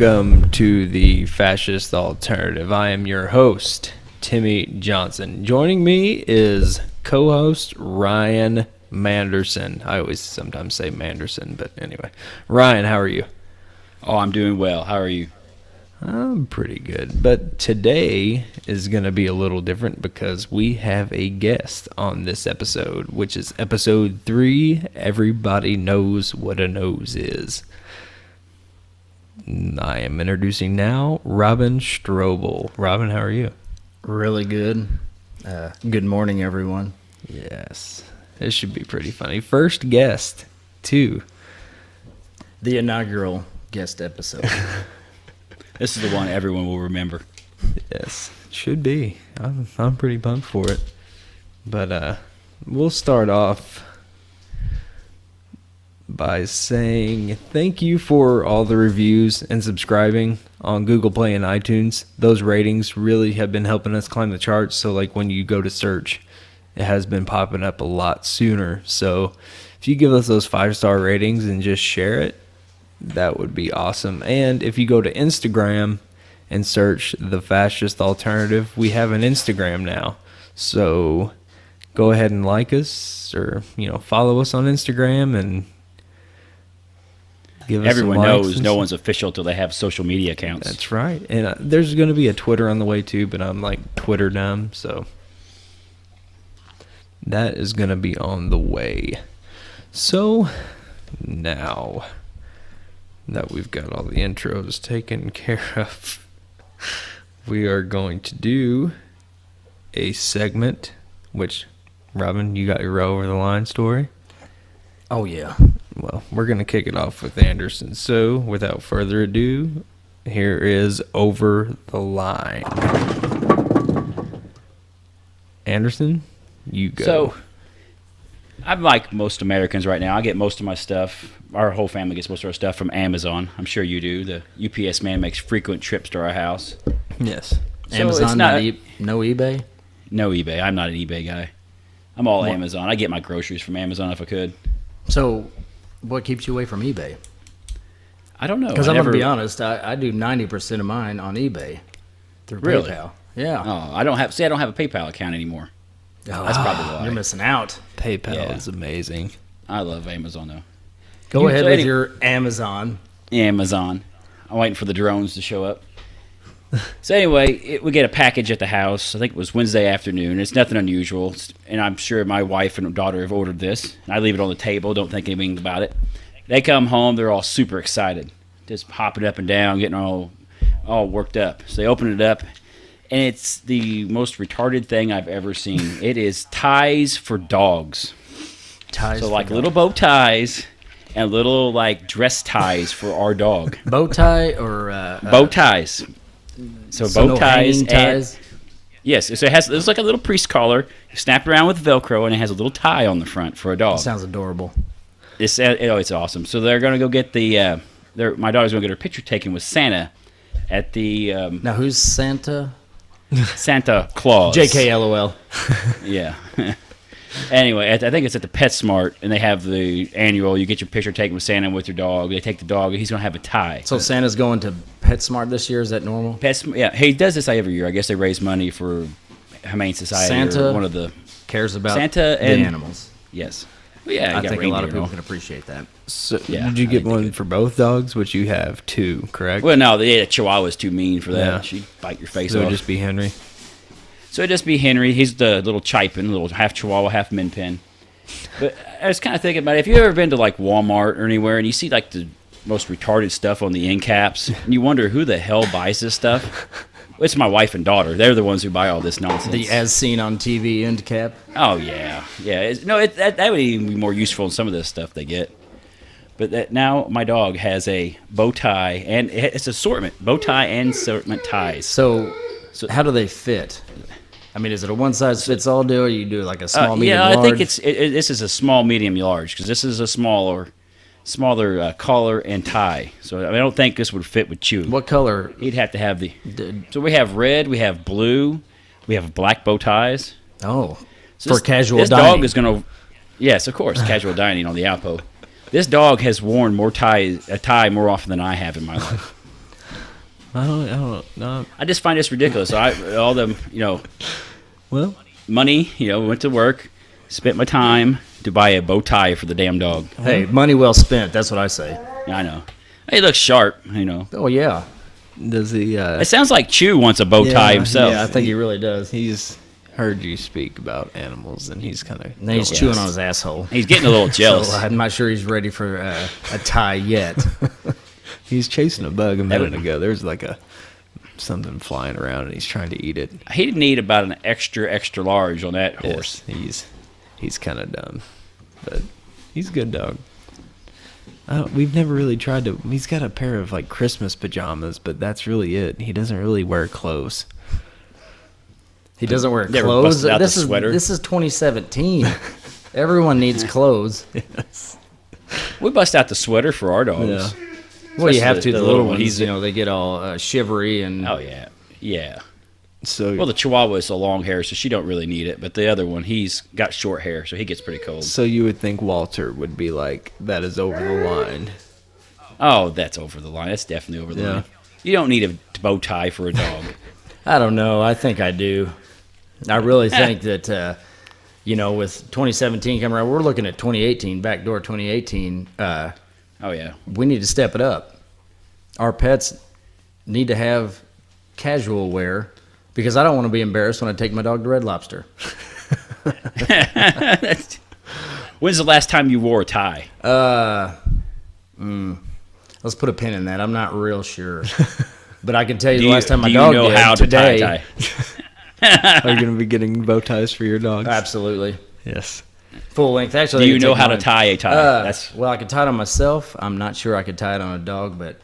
Welcome to the Fascist Alternative. I am your host, Timmy Johnson. Joining me is co-host Ryan Manderson. I always sometimes say Manderson, but anyway. Ryan, how are you? Oh, I'm doing well. How are you? I'm pretty good. But today is going to be a little different because we have a guest on this episode, which is episode 3, Everybody Knows What a Nose Is. I am introducing now Robin Strobel. Robin, how are you? Really good. Good morning, everyone. Yes. This should be pretty funny. First guest, too. The inaugural guest episode. This is the one everyone will remember. Yes, should be. I'm pretty pumped for it. But we'll start off by saying thank you for all the reviews and subscribing on Google Play and iTunes. Those ratings really have been helping us climb the charts. So like when you go to search, it has been popping up a lot sooner. So if you give us those 5-star ratings and just share it, that would be awesome. And if you go to Instagram and search The Fascist Alternative, we have an Instagram now. So go ahead and like us or, follow us on Instagram and give us Everyone some likes. knows no one's official till they have social media accounts. That's right. And there's going to be a Twitter on the way too, but I'm like Twitter dumb, so that is going to be on the way. So now that we've got all the intros taken care of, we are going to do a segment, which, Robin, you got your over the line story? Oh, yeah. Well, we're going to kick it off with Anderson. So, without further ado, here is Over the Line. Anderson, you go. So, I'm like most Americans right now. I get most of my stuff, our whole family gets most of our stuff from Amazon. I'm sure you do. The UPS man makes frequent trips to our house. Yes. So Amazon, it's no eBay? No eBay. I'm not an eBay guy. I'm all Amazon. I get my groceries from Amazon if I could. So, what keeps you away from eBay? I don't know. Because I'm going to be honest, I do 90% of mine on eBay through Really? PayPal. Yeah. Oh, I don't have a PayPal account anymore. Oh, That's probably why. You're missing out. PayPal is amazing. I love Amazon though. Go ahead with your Amazon. Amazon. I'm waiting for the drones to show up. So anyway, we get a package at the house. I think it was Wednesday afternoon. It's nothing unusual. And I'm sure my wife and daughter have ordered this. And I leave it on the table. Don't think anything about it. They come home. They're all super excited. Just hopping up and down, getting all worked up. So they open it up. And it's the most retarded thing I've ever seen. It is ties for dogs. Ties. So like little bow ties and little like dress ties for our dog. Bow tie or Bow ties. So bow no ties. ties. Yes, so it's like a little priest collar, snapped around with Velcro, and it has a little tie on the front for a dog. That sounds adorable. It's awesome. So they're gonna go get my daughter's gonna get her picture taken with Santa at the Now, who's Santa? Santa Claus. JK LOL. Yeah. Anyway, I think it's at the PetSmart, and they have the annual. You get your picture taken with Santa with your dog. They take the dog. He's going to have a tie. So Santa's going to PetSmart this year? Is that normal? Yeah, he does this every year. I guess they raise money for Humane Society. Santa or one of the cares about Santa the and animals. Yes. Well, yeah, I think a lot of people can appreciate that. So Yeah, did you I get think one for both dogs, which you have 2, correct? Well, no, the Chihuahua's too mean for that. Yeah. She'd bite your face so off. it'd just be Henry. So it'd just be Henry. He's the little Chipin, little half Chihuahua, half Min Pin. But I was kind of thinking about it. If you've ever been to like Walmart or anywhere and you see like the most retarded stuff on the end caps, and you wonder who the hell buys this stuff. It's my wife and daughter. They're the ones who buy all this nonsense. The as seen on TV end cap. Oh yeah, yeah. That would even be more useful than some of this stuff they get. But now my dog has a bow tie, and it's assortment bow tie and assortment ties. So how do they fit? I mean, is it a one-size-fits-all deal, or you do like a small, medium, large? I think this is a small, medium, large, because this is a smaller collar and tie. So I don't think this would fit with Chew. What color? He'd have to have So we have red, we have blue, we have black bow ties. Oh, so for casual this dining. Dog is going to, yes, of course, casual dining on the Alpo. This dog has worn a tie more often than I have in my life. I don't know. I just find this ridiculous. All the Well, money, went to work, spent my time to buy a bow tie for the damn dog. Hey, money well spent. That's what I say. Yeah, I know. He looks sharp. Oh yeah. does he? It sounds like Chew wants a bow tie himself. Yeah, I think he really does. He's heard you speak about animals, and he's kind of. And he's chewing on his asshole. He's getting a little jealous. So I'm not sure he's ready for a tie yet. He's chasing a bug a minute ago. There's like something flying around, and he's trying to eat it. He didn't need about an extra large on that horse. Yes, he's kind of dumb, but he's a good dog. We've never really tried to. He's got a pair of like Christmas pajamas, but that's really it. He doesn't really wear clothes. He doesn't wear Never clothes. busted out the sweater. This is 2017. Everyone needs clothes. Yes. We bust out the sweater for our dogs. Yeah. Well, you have Especially to. the The little little ones, ones. they get all shivery and. Oh yeah. So Well, the Chihuahua is a long hair, so she don't really need it. But the other one, he's got short hair, so he gets pretty cold. So you would think Walter would be like, that is over the line. Oh, that's over the line. That's definitely over the Yeah. line. You don't need a bow tie for a dog. I don't know. I think I do. I really think that, with 2017 coming around, we're looking at 2018, backdoor 2018. Oh yeah. We need to step it up. Our pets need to have casual wear because I don't want to be embarrassed when I take my dog to Red Lobster. When's the last time you wore a tie? Let's put a pin in that. I'm not real sure. But I can tell you Do the you- last time my do you dog know did how to tie a today. tie? Are you going to be getting bow ties for your dogs? Absolutely. Yes. Full length. Actually, Do they you can know take how to mine. tie a tie? Well, I can tie it on myself. I'm not sure I could tie it on a dog, but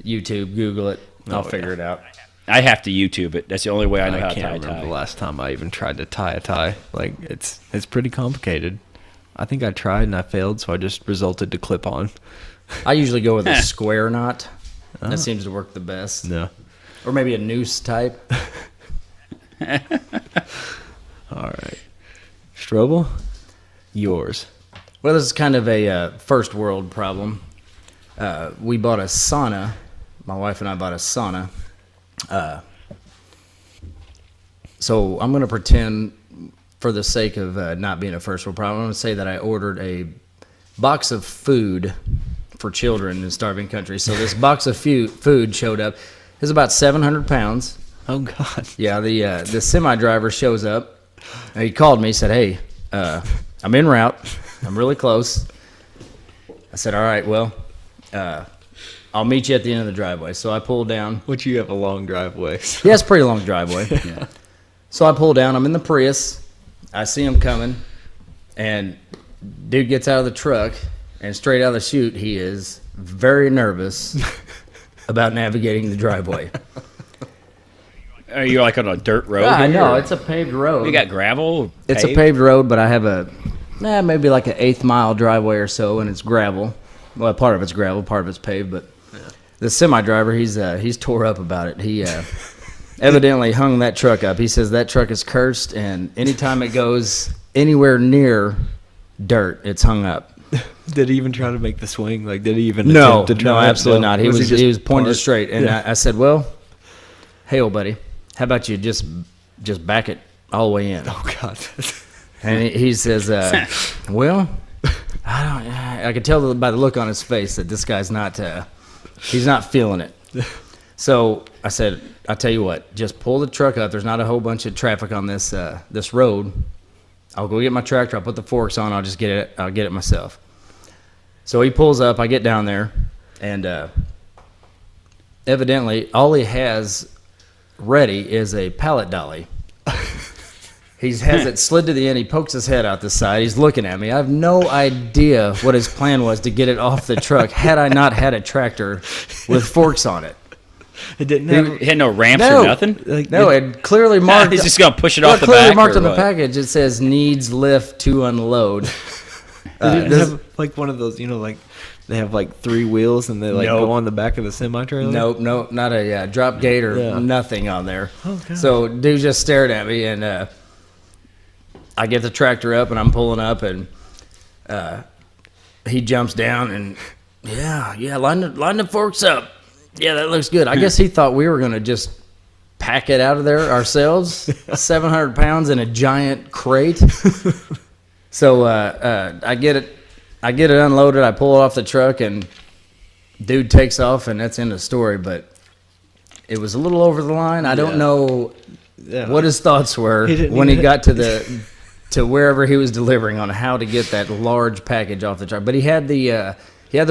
YouTube, Google it. I'll figure it out. I have to YouTube it. That's the only way I know I how to can't tie a remember tie. the last time I even tried to tie a tie. Like, it's pretty complicated. I think I tried and I failed, so I just resulted to clip on. I usually go with a square knot. That seems to work the best. No. Or maybe a noose type. All right. Strobel, yours. Well, this is kind of a first world problem. We bought a sauna. My wife and I bought a sauna. So I'm going to pretend, for the sake of not being a first world problem, I'm going to say that I ordered a box of food for children in starving countries. So this box of food showed up. It was about 700 pounds. Oh, God. Yeah, the semi driver shows up. And he called me. He said, "Hey, I'm en route. I'm really close." I said, "All right, well, I'll meet you at the end of the driveway." So I pulled down. Which you have a long driveway. So. Yeah, it's a pretty long driveway. Yeah. So I pull down. I'm in the Prius. I see him coming, and dude gets out of the truck, and straight out of the chute, he is very nervous about navigating the driveway. Are you like on a dirt road? I here, know or- it's a paved road. You got gravel? It's a paved road, but I have maybe like an 1/8 mile driveway or so, and it's gravel. Well, part of it's gravel, part of it's paved, but the semi driver, he's tore up about it. He evidently hung that truck up. He says that truck is cursed, and anytime it goes anywhere near dirt, it's hung up. Did he even try to make the swing? Like, did he even No, attempt to try? no, absolutely not. He was just pointed parked? straight, and Yeah. I said, "Well, hey, old buddy, how about you just back it all the way in?" Oh, God. And he says, "Well, I could tell by the look on his face that this guy's he's not feeling it." So I said, "I'll tell you what, just pull the truck up. There's not a whole bunch of traffic on this road. I'll go get my tractor. I'll put the forks on. I'll just get it. I'll get it myself." So he pulls up. I get down there, and evidently all he has ready is a pallet dolly. He has it slid to the end. He pokes his head out the side. He's looking at me. I have no idea what his plan was to get it off the truck had I not had a tractor with forks on it. It didn't He have. had no ramps No. or nothing? Like, No, it clearly marked. He's just going to push it well, off the clearly back? marked or on the what? package. It says needs lift to unload. It didn't have like one of those, like they have like 3 wheels and they like Nope. go on the back of the semi trailer. Nope, not a drop gate or Yeah. nothing on there. Oh, God. So dude just stared at me, and I get the tractor up, and I'm pulling up, and he jumps down, and yeah, line the forks up. Yeah, that looks good. I guess he thought we were going to just pack it out of there ourselves, 700 pounds in a giant crate. So I get it unloaded. I pull it off the truck, and dude takes off, and that's in the story. But it was a little over the line. I don't know what his thoughts were when he got to wherever he was delivering on how to get that large package off the truck. But he had the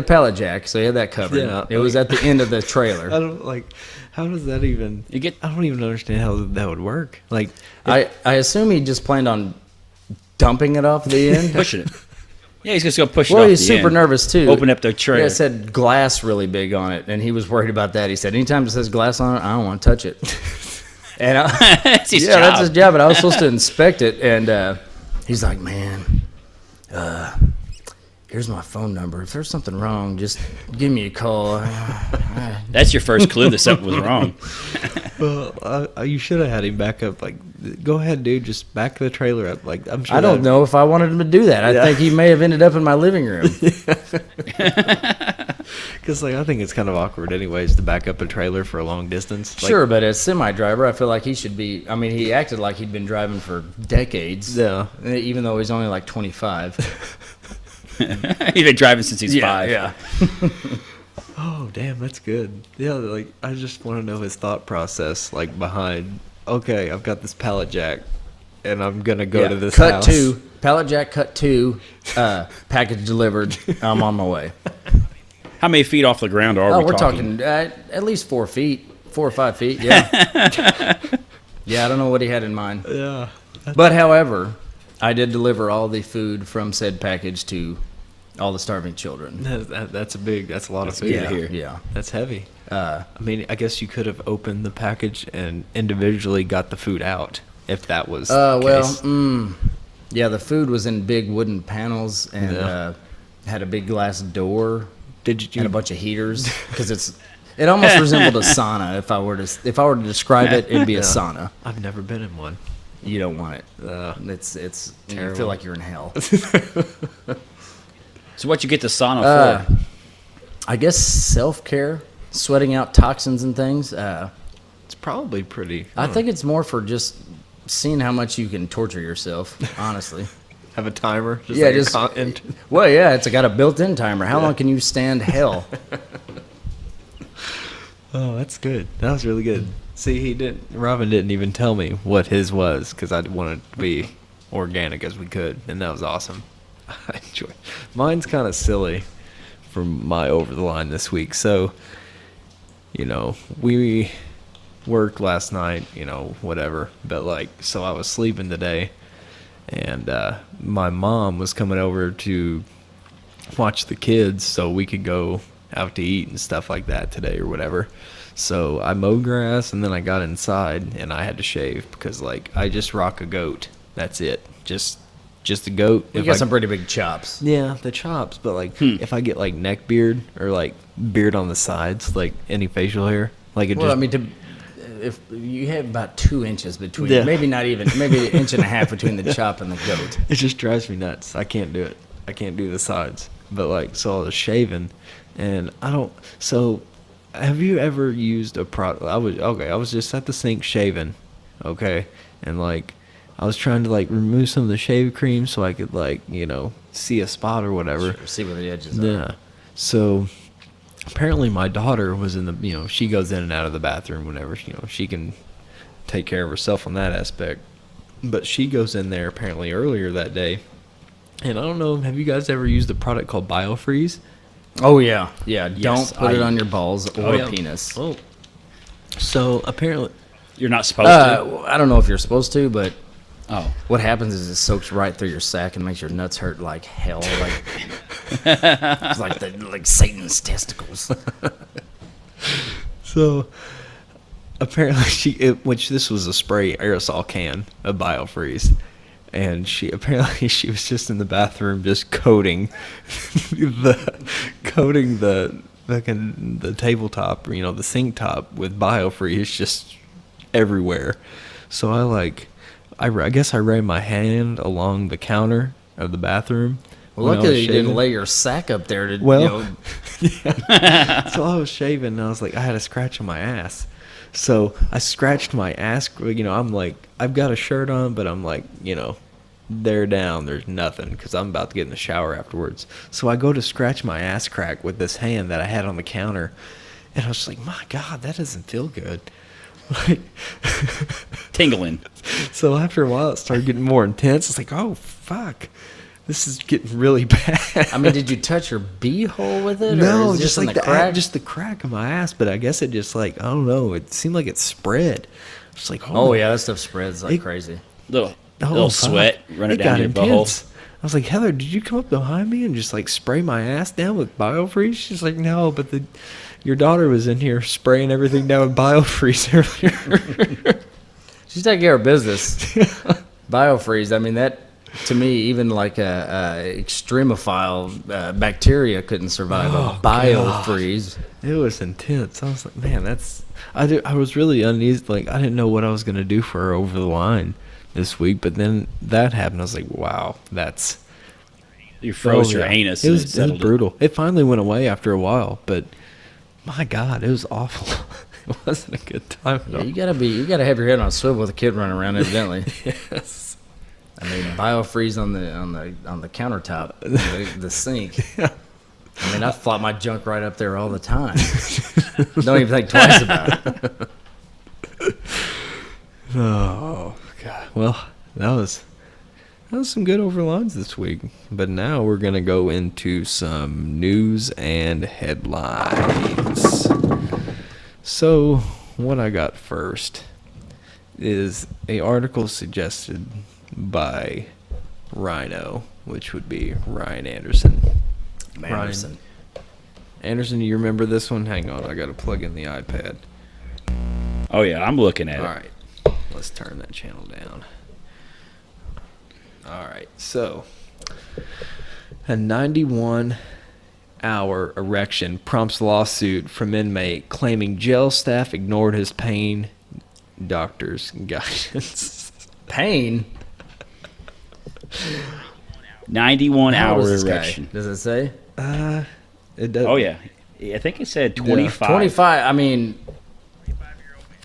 pallet jack, so he had that covered. Yeah, it was at the end of the trailer. I don't like. How does that even? I don't even understand how that would work. Like, I assume he just planned on dumping it off the end. Pushing it. Yeah, he's just going to push it off Well, the he's super end. nervous, too. Open up the tray. Yeah, it said glass really big on it, and he was worried about that. He said, anytime it says glass on it, I don't want to touch it. And That's his job. that's his job, but I was supposed to inspect it, and he's like, man, here's my phone number. If there's something wrong, just give me a call. That's your first clue that something was wrong. well, you should have had him back up. Like, go ahead, dude. Just back the trailer up. Like, I'm sure. I don't know if I wanted him to do that. I think he may have ended up in my living room. Because, like, I think it's kind of awkward, anyways, to back up a trailer for a long distance. Like, Sure, but as semi-driver, I feel like he should be. I mean, he acted like he'd been driving for decades. Yeah. Even though he's only like 25. He's been driving since he's 5. Yeah. Oh, damn, that's good. Yeah, like, I just want to know his thought process, like, behind, okay, I've got this pallet jack, and I'm going to go to this cut house. 2, pallet jack cut 2, package delivered. I'm on my way. How many feet off the ground are we We're talking? talking at least 4 feet, 4 or 5 feet. Yeah. Yeah, I don't know what he had in mind. Yeah. But however, I did deliver all the food from said package to all the starving children. That's a lot of food Yeah, here. yeah. That's heavy. I mean, I guess you could have opened the package and individually got the food out if that was the case. Yeah, the food was in big wooden panels and had a big glass door. Did you And a bunch of heaters because it almost resembled a sauna. If I were to describe it, it'd be a sauna. I've never been in one. You don't want it. It's you terrible. feel like you're in hell. So what you get the sauna for? I guess self-care, sweating out toxins and things. It's probably pretty. I think it's more for just seeing how much you can torture yourself. Honestly. Have a timer. Just Yeah, like just- a content. Well, yeah, it's got a built-in timer. How long can you stand hell? Oh, that's good. That was really good. See, Robin didn't even tell me what his was because I wanted to be organic as we could, and that was awesome. I enjoy. Mine's kind of silly for my over the line this week. So, we worked last night, whatever. But so I was sleeping today, and my mom was coming over to watch the kids so we could go out to eat and stuff like that today or whatever. So I mowed grass, and then I got inside and I had to shave because I just rock a goat. That's it. Just a goat. You got some pretty big chops. Yeah, the chops, but if I get neck beard or beard on the sides, any facial hair, Well, I mean, if you have about 2 inches between, Yeah. maybe not even, maybe an inch and a half between the chop and the goat. it just drives me nuts. I can't do it. I can't do the sides. But so I was shaving, and I don't. So, have you ever used a product? I was just at the sink shaving, okay, and I was trying to remove some of the shave cream so I could see a spot or whatever. Sure, see where the edges are. Yeah. So apparently my daughter was in the she goes in and out of the bathroom whenever she can take care of herself on that aspect. But she goes in there apparently earlier that day. And I don't know, have you guys ever used a product called BioFreeze? Oh, yeah. Yeah, Yes, don't put it I- on your balls or yeah. penis. Oh. So apparently You're not supposed to. I don't know if you're supposed to, but Oh. what happens is it soaks right through your sack and makes your nuts hurt like hell. It's like Satan's testicles. So apparently which this was a spray aerosol can of BioFreeze, and she was just in the bathroom just coating the tabletop, the sink top with BioFreeze just everywhere. So I guess I ran my hand along the counter of the bathroom. Well, when I luckily was you didn't shaving. lay your sack up there to Well, So I was shaving, and I was like, I had a scratch on my ass. So I scratched my ass. I'm like, I've got a shirt on, but I'm like, there down, there's nothing, because I'm about to get in the shower afterwards. So I go to scratch my ass crack with this hand that I had on the counter, and I was just like, my God, that doesn't feel good. Like, Tingling. so after a while, it started getting more intense. It's like, oh, fuck. This is getting really bad. I mean, did you touch your beehole with it? No, or is it just in like the crack? just the crack of my ass. But I guess it just like, I don't know. It seemed like it spread. It's like, Oh yeah, that stuff spreads like It- crazy. Little fuck. sweat running It down got your intense. butthole. I was like, Heather, did you come up behind me and just like spray my ass down with biofreeze? She's like, no, but your daughter was in here spraying everything down with biofreeze earlier. She's taking care of business. Biofreeze. I mean, that to me, even like a extremophile bacteria couldn't survive a biofreeze. It was intense. I was like, man, I was really uneasy. Like, I didn't know what I was gonna do for her over the line this week. But then that happened. I was like, wow, that's. You froze your yeah. anus. It and was settled brutal. It finally went away after a while, but my God, it was awful. It wasn't a good time at Yeah, all. you gotta have your head on a swivel with a kid running around. Evidently, Yes. I mean, biofreeze on the countertop, the sink. Yeah. I mean, I flop my junk right up there all the time. Don't even think twice about it. Oh God. Well, that was some good overlines this week. But now we're gonna go into some news and headlines. So what I got first is a article suggested by Rhino, which would be Ryan Anderson. Anderson. Anderson, you remember this one? Hang on, I gotta plug in the iPad. Oh yeah, I'm looking at All it. right, let's turn that channel down. All right, so a 91-hour erection prompts lawsuit from inmate claiming jail staff ignored his pain doctor's guidance. Pain. 91 How old hour is this guy? erection. Does it say? It does. Oh yeah, I think it said 25. 25. I mean,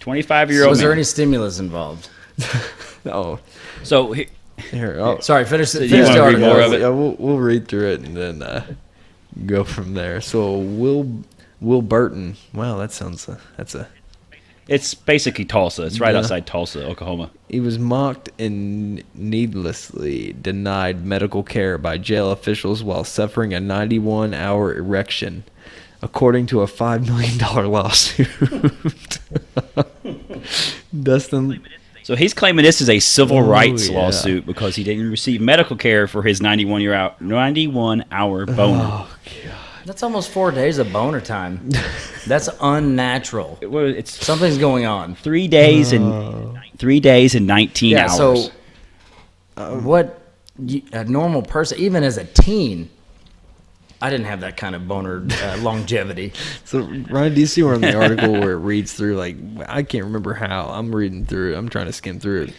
25-year-old. was there man. any stimulus involved? Oh, So here. Oh, Sorry, finish So do you finish wanna the read article. more of it? Yeah, we'll read through it and then go from there. So Will Burton. Wow, that's a. it's basically Tulsa. It's right Yeah. outside Tulsa, Oklahoma. He was mocked and needlessly denied medical care by jail officials while suffering a 91-hour erection, according to a $5 million lawsuit. Dustin. So he's claiming this is a civil rights yeah. lawsuit because he didn't receive medical care for his 91-hour boner. Oh, That's almost 4 days of boner time. That's unnatural. It's Something's going on. 3 days and 19 Yeah. hours. So, what a normal person, even as a teen, I didn't have that kind of boner longevity. So, Ryan, do you see where in the article where it reads through, like, I can't remember how. I'm reading through it. I'm trying to skim through it.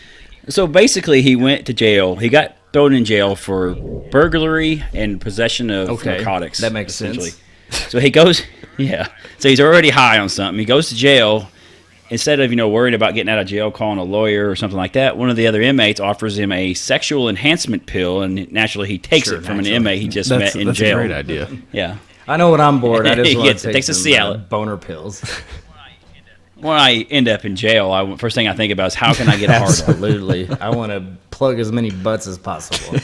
So basically, he went to jail. He got thrown in jail for burglary and possession of Okay, narcotics. that makes essentially. sense. So he goes, yeah. So he's already high on something. He goes to jail. Instead of worrying about getting out of jail, calling a lawyer or something like that, one of the other inmates offers him a sexual enhancement pill, and naturally he takes Sure, it from an naturally. inmate he just met in that's jail. a great idea. Yeah. I know when I'm bored, I just He want gets to it, take takes a some Cialis. boner pills. When I end up in jail, first thing I think about is how can I get hard? Absolutely. I want to plug as many butts as possible.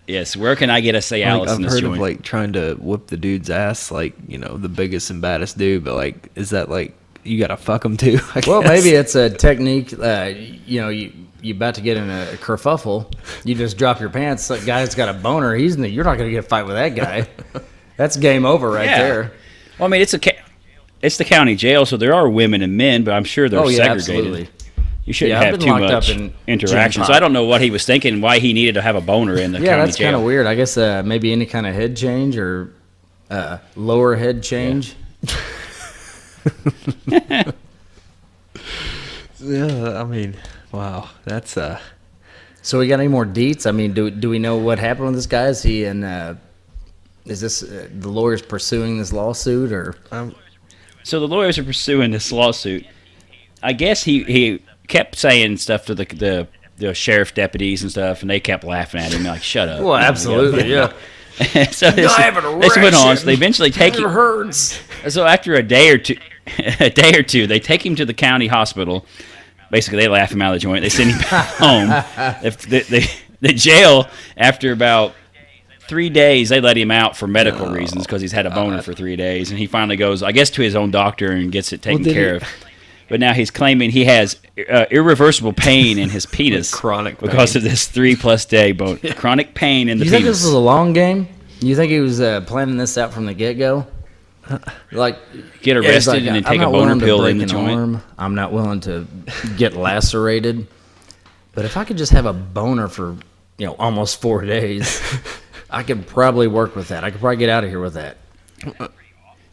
Yes, where can I get a Cialis Like, I've in this heard joint? of like trying to whip the dude's ass, like the biggest and baddest dude. But like, is that like you gotta fuck him too? I Well, guess? maybe it's a technique. You about to get in a kerfuffle. You just drop your pants. That guy's got a boner. You're not going to get a fight with that guy. That's game over right Yeah. there. Well, I mean, it's the county jail, so there are women and men, but I'm sure they're Oh yeah, segregated. absolutely. You shouldn't Yeah, I've have been too locked up much in interaction. gym So I pop. don't know what he was thinking, why he needed to have a boner in the Yeah, county that's jail. kind of weird. I guess maybe any kind of head change or lower head change. Yeah, I mean, wow, that's So we got any more deets? I mean, do we know what happened with this guy? Is he in is this the lawyers pursuing this lawsuit or? So the lawyers are pursuing this lawsuit. I guess he kept saying stuff to the sheriff deputies and stuff, and they kept laughing at him like, "Shut up." Well, absolutely, yeah. So this went on. So they eventually take him. Hurts. So after a day or two, they take him to the county hospital. Basically, they laugh him out of the joint. They send him back home. The jail, after about 3 days, they let him out for medical reasons because he's had a boner for 3 days, and he finally goes, I guess, to his own doctor and gets it taken care of. But now he's claiming he has irreversible pain in his penis chronic pain. Because of this 3+ day bone. Chronic pain in the You penis. think this was a long game? You think he was planning this out from the get-go? Like Get arrested and then take a boner pill in the joint? I'm not willing to get lacerated. But if I could just have a boner for, almost 4 days, I could probably work with that. I could probably get out of here with that.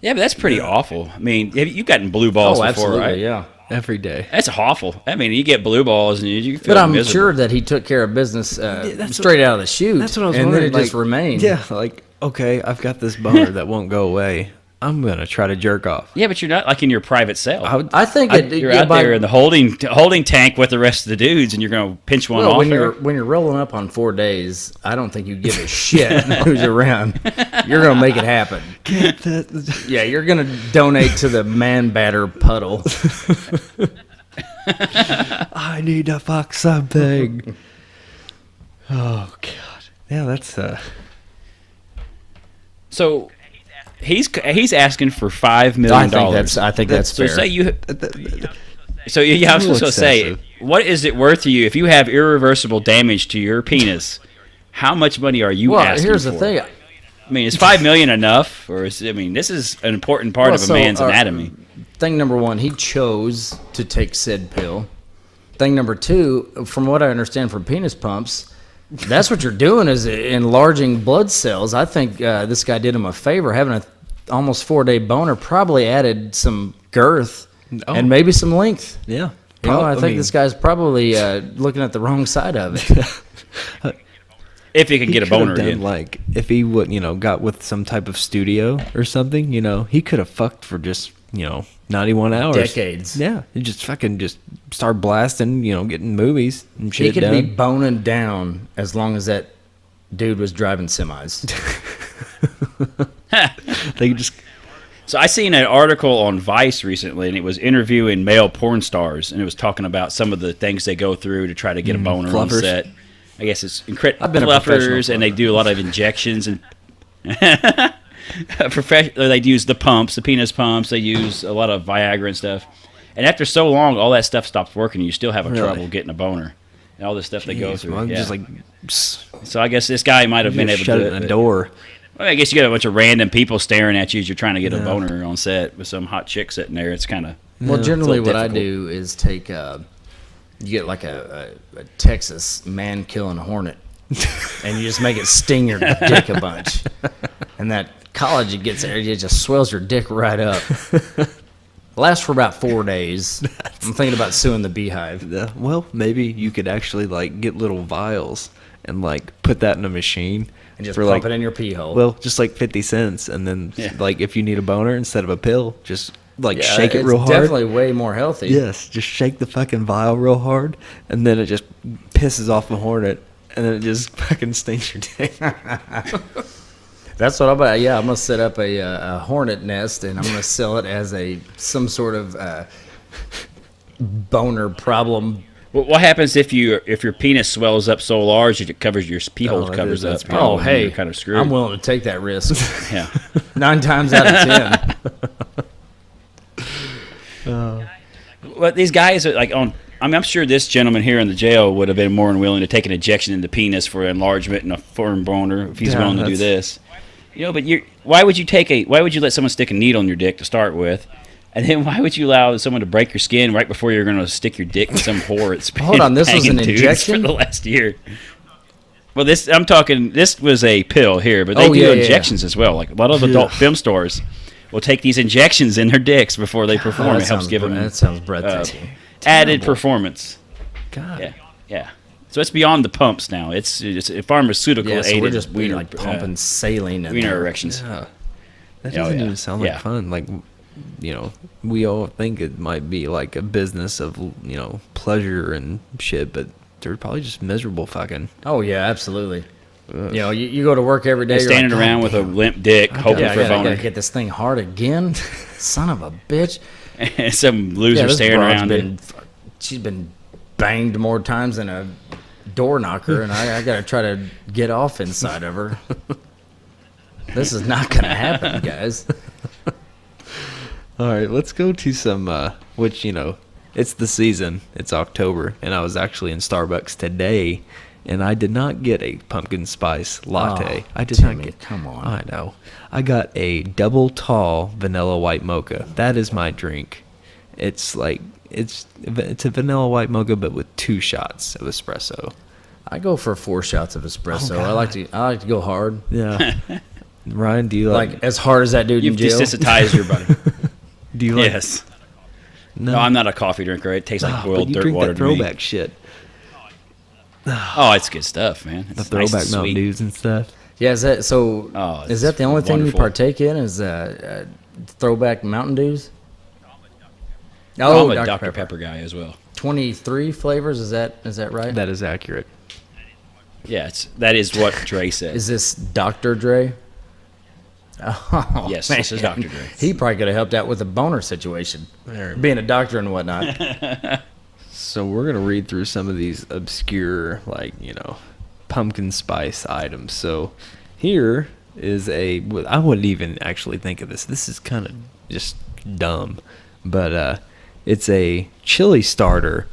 Yeah, but that's pretty awful. I mean, you've gotten blue balls before, absolutely, right? Yeah. Every day. That's awful. I mean, you get blue balls and you feel But I'm miserable. sure that he took care of business straight out of the chute. That's what I was and wondering. then it just remained. Yeah, like, okay, I've got this boner that won't go away. I'm going to try to jerk off. Yeah, but you're not like in your private cell. I think You're out there in the holding tank with the rest of the dudes, and you're going to pinch one off. when you're rolling up on 4 days, I don't think you give a shit who's around. You're going to make it happen. Yeah, you're going to donate to the man batter puddle. I need to fuck something. Oh, God. Yeah, that's... So... He's asking for $5 million. I think that's so fair. say you. So yeah, I was just gonna say, what is it worth to you if you have irreversible damage to your penis? How much money are you asking here's for? the thing. I mean, is $5 million enough, or is this is an important part of a man's anatomy? Thing number one, he chose to take said pill. Thing number two, from what I understand from penis pumps. That's what you're doing is enlarging blood cells. I think this guy did him a favor. Having a almost 4 day boner probably added some girth and maybe some length. Yeah. I think this guy's probably looking at the wrong side of it. If he can get a boner again. Like, if he would, got with some type of studio or something, he could have fucked for just, 91 hours. Decades. Yeah. He just start blasting, getting movies and shit He could done. be boning down as long as that dude was driving semis. They could just... So I seen an article on Vice recently, and it was interviewing male porn stars, and it was talking about some of the things they go through to try to get a boner on set. I guess it's incredible. I've been a professional Fluffers, and they do a lot of injections and they use the pumps, the penis pumps. They use a lot of Viagra and stuff. And after so long, all that stuff stops working. You still have trouble getting a boner, and all this stuff they go through. I'm Yeah. just like... So I guess this guy might have been able to shut do it in it. the door. Well, I guess you got a bunch of random people staring at you as you're trying to get a boner on set with some hot chick sitting there. It's kind of Well, generally what I difficult. do is take you get like a Texas man killing hornet, and you just make it sting your dick a bunch, and that college it gets there, it just swells your dick right up. Lasts for about 4 days. I'm thinking about suing the Beehive. Well, maybe you could actually get little vials and put that in a machine And just for pump it in your pee hole. Well, just 50 cents, and then if you need a boner instead of a pill, just Yeah, shake it it's real hard. definitely way more healthy. Yes, just shake the fucking vial real hard, and then it just pisses off the hornet, and then it just fucking stings your dick. That's what I'm about. Yeah, I'm gonna set up a hornet nest, and I'm gonna sell it as some sort of boner problem. Well, what happens if your penis swells up so large that it covers your pee hole covers up? Oh, hey, you're kind of screwed. I'm willing to take that risk. Yeah. 9 times out of 10. Well, these guys are I'm sure this gentleman here in the jail would have been more than willing to take an injection in the penis for enlargement and a firm boner if he's willing to do this. But why would you let someone stick a needle in your dick to start with? And then why would you allow someone to break your skin right before you're going to stick your dick in some whore that's been Hold on, this was banging an dudes injection? for the last year? Well, this was a pill here, but they do injections as well. Like a lot of adult film stars will take these injections in their dicks before they perform. that It helps sounds give them that sounds breathtaking. added performance. God. Yeah. So it's beyond the pumps now. It's a pharmaceutical Yeah, so aided we're just wiener, like pumping saline in wiener there. erections. Yeah. That Oh, doesn't yeah. even sound like Yeah. fun. Like, we all think it might be like a business of, pleasure and shit, but they're probably just miserable fucking. Oh yeah, absolutely. You go to work every day. They're you're standing like, around "God with a damn, limp dick, hoping yeah, for a I boner. gotta get this thing hard again. Son of a bitch. Some loser this staring broad's around. she's been banged more times than a door knocker, and I got to try to get off inside of her. This is not going to happen, guys. All right, let's go to some, which, it's the season. It's October, and I was actually in Starbucks today, and I did not get a pumpkin spice latte. Oh, I did Timmy, not get. come on. I know. I got a double tall vanilla white mocha. That is my drink. It's like it's a vanilla white mocha, but with 2 shots of espresso. I go for 4 shots of espresso. Oh, I like to go hard, Yeah. Ryan, do you like as hard as that dude You've in jail. desensitized your body. Do you like? Yes. No, I'm not a coffee drinker. It tastes like But boiled you dirt drink water that to me. throwback shit. Oh, it's good stuff, man. It's The throwback nice and Mountain sweet. Dews and stuff. Yeah, is that so? Oh, is it's that the only thing you wonderful. partake in? Is throwback Mountain Dews? Oh, I'm a Dr. Pepper guy as well. 23 flavors. Is that right? That is accurate. Yeah, that is what Dre said. Is this Dr. Dre? Oh, Yes, man. this is Dr. Dre. He probably could have helped out with a boner situation, being a doctor and whatnot. So we're gonna read through some of these obscure, pumpkin spice items. So here is I wouldn't even actually think of this. This is kind of just dumb, but it's a chili starter,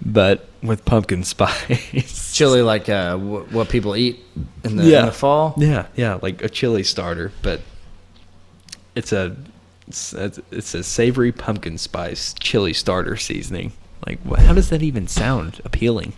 but with pumpkin spice. Chili, like what people eat in the fall. Yeah, like a chili starter, but it's a savory pumpkin spice chili starter seasoning. Like, how does that even sound appealing?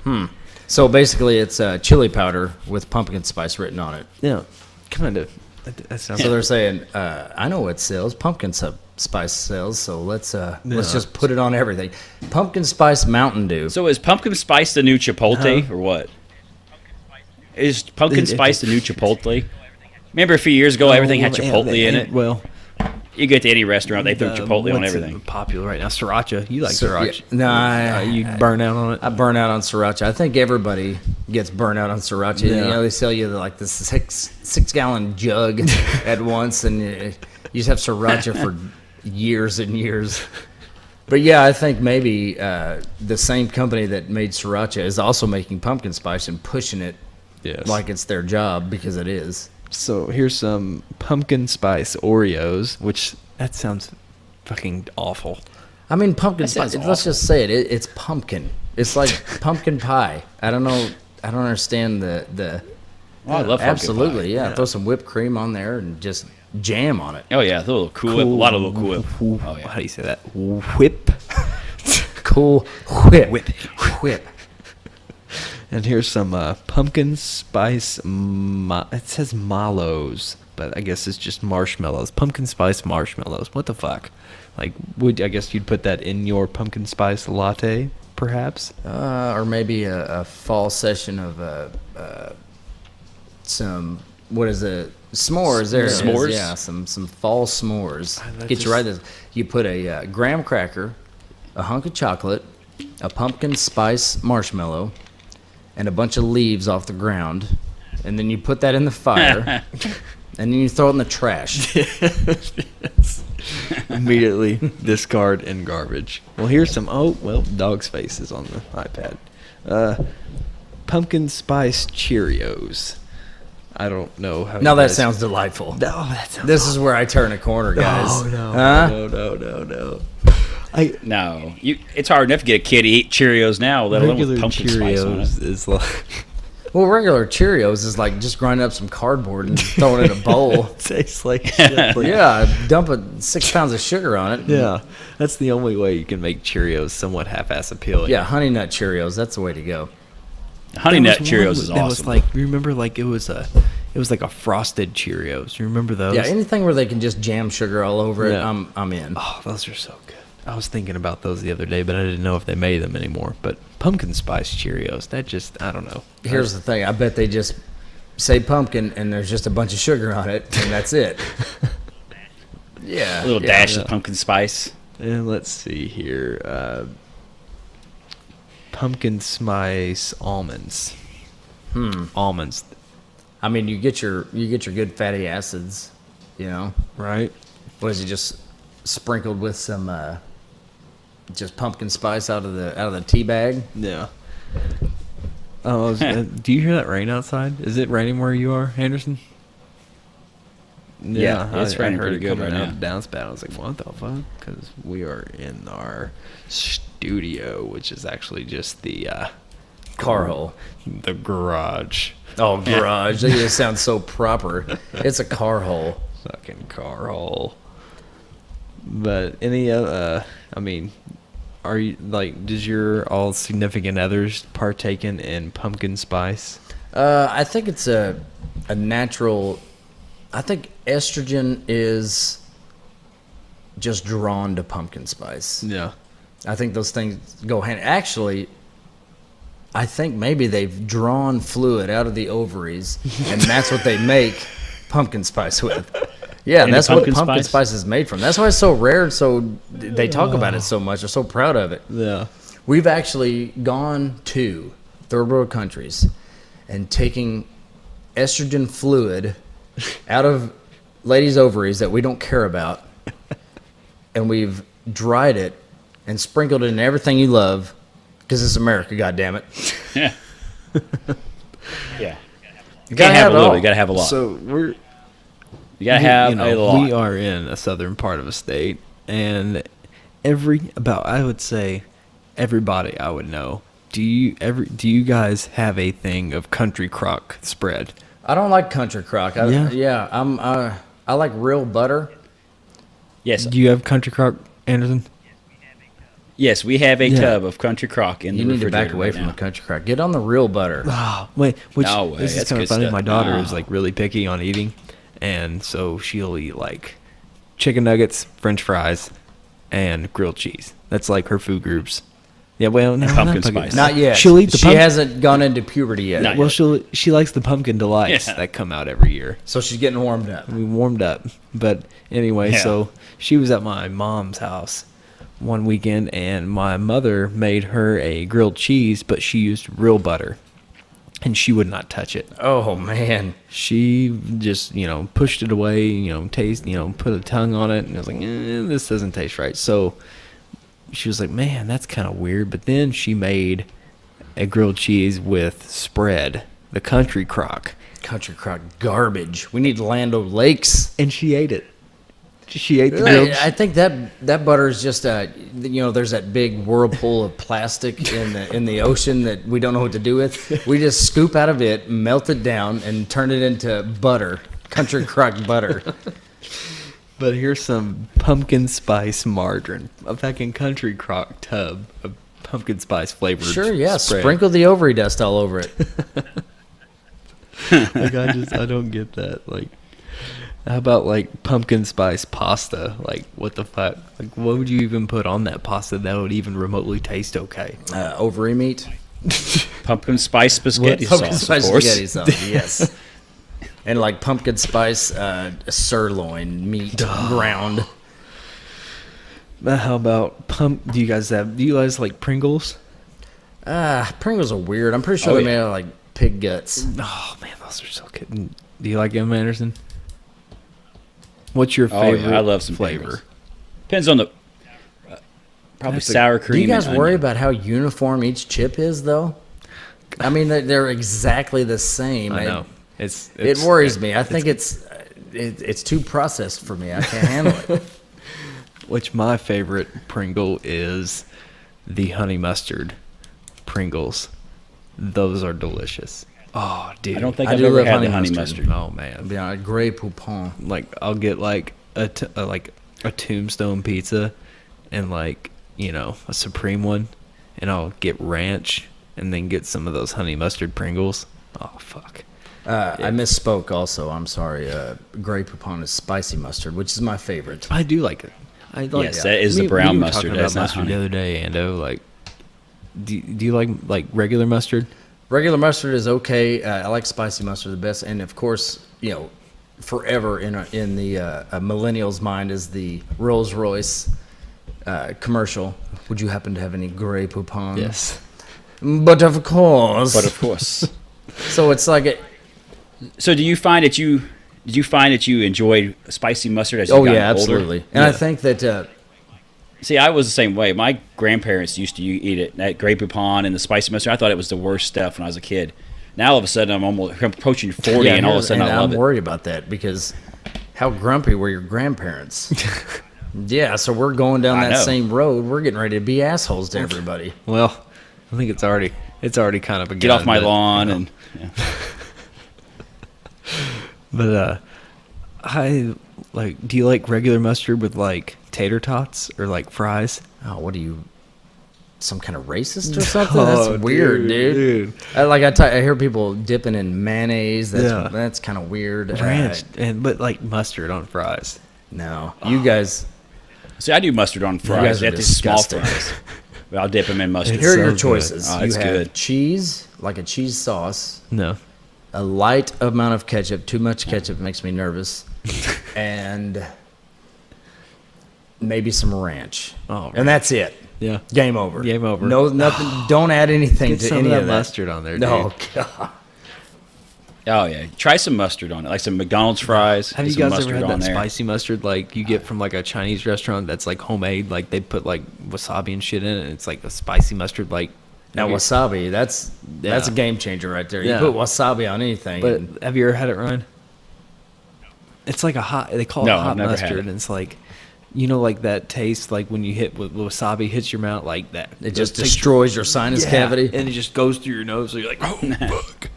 So basically, it's chili powder with pumpkin spice written on it. Yeah, kind of. That sounds. So they're saying, I know what sells. Pumpkin spice sells. So let's just put it on everything. Pumpkin spice Mountain Dew. So is pumpkin spice the new Chipotle or what? Is pumpkin spice the new Chipotle? Remember a few years ago, everything had Chipotle in it? Well, You get to any restaurant, they throw Chipotle on what's everything. popular right now? Sriracha. You like sriracha? No, You burn out on it. I burn out on sriracha. I think everybody gets burnt out on sriracha. Yeah. They sell you like this 6-gallon jug at once, and you just have sriracha for years and years. But yeah, I think maybe the same company that made sriracha is also making pumpkin spice and pushing it Yes. like it's their job, because it is. So here's some pumpkin spice Oreos, which that sounds fucking awful. I mean, pumpkin That spice. sounds Let's awful. just say it. It's pumpkin. It's like pumpkin pie. I don't know. I don't understand the. Oh, I love pumpkin Absolutely, pie. yeah. Throw some whipped cream on there and just jam on it. Oh, yeah, a little Cool Whip. A lot of little Cool Whip. Oh, How yeah. do you say that? Whip. Cool whip. Whip. And here's some pumpkin spice. It says mallows, but I guess it's just marshmallows. Pumpkin spice marshmallows. What the fuck? Like, I guess you'd put that in your pumpkin spice latte, perhaps? Or maybe a fall session of some, what is it? S'mores. There it is. S'mores? Yeah, some fall s'mores. that Get just- you right there. You put a graham cracker, a hunk of chocolate, a pumpkin spice marshmallow, and a bunch of leaves off the ground, and then you put that in the fire, and then you throw it in the trash. Immediately discard in garbage. Well, here's some. Dog's face is on the iPad. Pumpkin spice Cheerios. I don't know how. Now you that guys- sounds delightful. Oh, that sounds. This is where I turn a corner, guys. Oh no! Huh? No! No. It's hard enough to get a kid to eat Cheerios now, let alone Regular with pumpkin spice on it. Cheerios is like Well, regular Cheerios is like just grinding up some cardboard and throwing it in a bowl. tastes like shit. Like, Yeah, dump 6 pounds of sugar on it. yeah. That's the only way you can make Cheerios somewhat half-ass appealing. Yeah, Honey Nut Cheerios. That's the way to go. Honey There Nut was Cheerios one is that was awesome. like, remember, like it was like a frosted Cheerios. You remember those? Yeah, anything where they can just jam sugar all over it, Yeah. I'm in. Oh, those are so good. I was thinking about those the other day, but I didn't know if they made them anymore. But pumpkin spice Cheerios, that just, I don't know. Here's the thing. I bet they just say pumpkin and there's just a bunch of sugar on it, and that's it. Yeah. A little dash of pumpkin spice. And let's see here. Pumpkin spice almonds. Almonds, I mean, you get your good fatty acids, you know. right? What is it? Just sprinkled with some just pumpkin spice out of the tea bag. Yeah. Oh, do you hear that rain outside? Is it raining where you are, Anderson? Yeah, it's raining I heard pretty it good coming right out now. downspout. I was like, what the fuck? Because we are in our studio, which is actually just the Car hole. the garage. Oh, garage. That just sounds so proper. It's a car hole. Fucking car hole. But I mean, are you like? Does your all significant others partaken in pumpkin spice? I think it's a natural. I think estrogen is just drawn to pumpkin spice. Yeah. I think those things go hand. Actually, I think maybe they've drawn fluid out of the ovaries, and that's what they make pumpkin spice with. Yeah, And that's the what pumpkin pumpkin spice? spice is made from. That's why it's so rare. So they talk about it so much. They're so proud of it. Yeah. We've actually gone to third world countries and taking estrogen fluid out of ladies' ovaries that we don't care about, and we've dried it and sprinkled it in everything you love, because it's America, goddammit. Yeah. Yeah. You Can't have a little. all. You gotta have a lot. So we're You gotta have a lot. we are in a southern part of a state, and I would say everybody I would know. Do you guys have a thing of country crock spread? I don't like country crock. I like real butter. Yes. Do you have country crock, Anderson? Yes, we have a Yeah. tub of country crock in You the need to refrigerator back away right from now. the country crock. Get on the real butter. Oh, wait, which No way, this is that's kind of good funny. stuff. My daughter is No. like really picky on eating, and so she'll eat like chicken nuggets, French fries, and grilled cheese. That's like her food groups. Yeah, well, no, pumpkin not spice. Not yet. She'll eat the She pumpkin. hasn't gone into puberty yet. Not Well, yet. she likes the pumpkin delights Yeah. that come out every year. So she's getting warmed up. We warmed up, but anyway, Yeah. so she was at my mom's house one weekend, and my mother made her a grilled cheese, but she used real butter, and she would not touch it. Oh, man. She just, pushed it away, put a tongue on it, and I was like, this doesn't taste right. So she was like, man, that's kind of weird. But then she made a grilled cheese with spread, the country crock, Country crock garbage. We need Land O'Lakes. and she ate it. She ate the grilled I think that butter is just there's that big whirlpool of plastic in the ocean that we don't know what to do with. We just scoop out of it, melt it down, and turn it into butter, country crock butter. But here's some pumpkin spice margarine, a fucking country crock tub of pumpkin spice flavored. Sure, yeah. spread. Sprinkle the ovary dust all over it. Like I don't get that. Like, how about like pumpkin spice pasta? Like, what the fuck? Like, what would you even put on that pasta that would even remotely taste okay? Ovary meat. Pumpkin spice spaghetti Pumpkin sauce, spice of course. spaghetti sauce, yes. And like pumpkin spice sirloin meat ground. How about Do you guys like Pringles? Pringles are weird. I'm pretty sure Oh, they're yeah. made out of like pig guts. Oh man, those are so good. Do you like them, Anderson? What's your Oh, favorite yeah, I love some flavor? Pringles. Depends on the probably That's a- sour Do cream. you guys and worry onion. about how uniform each chip is, though? I mean, they're exactly the same. I know. It worries me. I think it's too processed for me. I can't handle it. Which my favorite Pringle is the honey mustard Pringles. Those are delicious. Oh, dude. I don't think I I've do ever love had honey the honey mustard. mustard. Oh man. Yeah, Grey Poupon. Like I'll get like a Tombstone pizza and like, a Supreme one, and I'll get ranch and then get some of those honey mustard Pringles. Oh fuck. I misspoke also. I'm sorry. Grey Poupon is spicy mustard, which is my favorite. I do like it. I like. Yes, that is the brown we were mustard. Talking That's about not mustard honey. the other day, Ando. Like, do you like regular mustard? Regular mustard is okay. I like spicy mustard the best, and of course, forever in the a millennial's mind is the Rolls Royce commercial. Would you happen to have any Grey Poupon? Yes. But of course. But of course. So it's like So did you find that you enjoyed spicy mustard as you oh got yeah, older? absolutely. And I think that See, I was the same way. My grandparents used to eat it, that Grey Poupon and the spicy mustard. I thought it was the worst stuff when I was a kid. Now all of a sudden I'm approaching 40, and all of a sudden I love I'm it. worried about that because how grumpy were your grandparents? Yeah, so we're going down I that know. same road. We're getting ready to be assholes to everybody. Well, I think it's already kind of a Get off my but, lawn you know. and yeah. But I like. Do you like regular mustard with like tater tots or like fries? Oh, what are you? Some kind of racist or something? That's Oh, weird, dude. I hear people dipping in mayonnaise. That's kind of weird. Ranch but like mustard on fries. No, you guys. See, I do mustard on guys fries. are At these small disgusting. fries. But I'll dip them in mustard. Here are so your good. choices. Oh, you it's have good. cheese, like a cheese sauce, No. a light amount of ketchup. Too much ketchup makes me nervous, and maybe some ranch. Oh, and that's it. Yeah. Game over. Game over. No, nothing. Don't add anything Get to some any of that of that mustard on there, No, dude. God. Oh yeah, try some mustard on it, like some McDonald's fries. Have get you some guys ever mustard had on that there. spicy mustard like you get from like a Chinese restaurant that's like homemade? Like they put like wasabi and shit in it. And it's like a spicy mustard. Like Now wasabi, that's Yeah. a game changer right there. Yeah. You put wasabi on anything. But and have you ever had it, Ryan? It's like a hot. They call it No, hot I've never had mustard, it. and it's like, like that taste like when you hit with wasabi hits your mouth like that. it just takes destroys your sinus cavity. and it just goes through your nose. So you're like, oh fuck.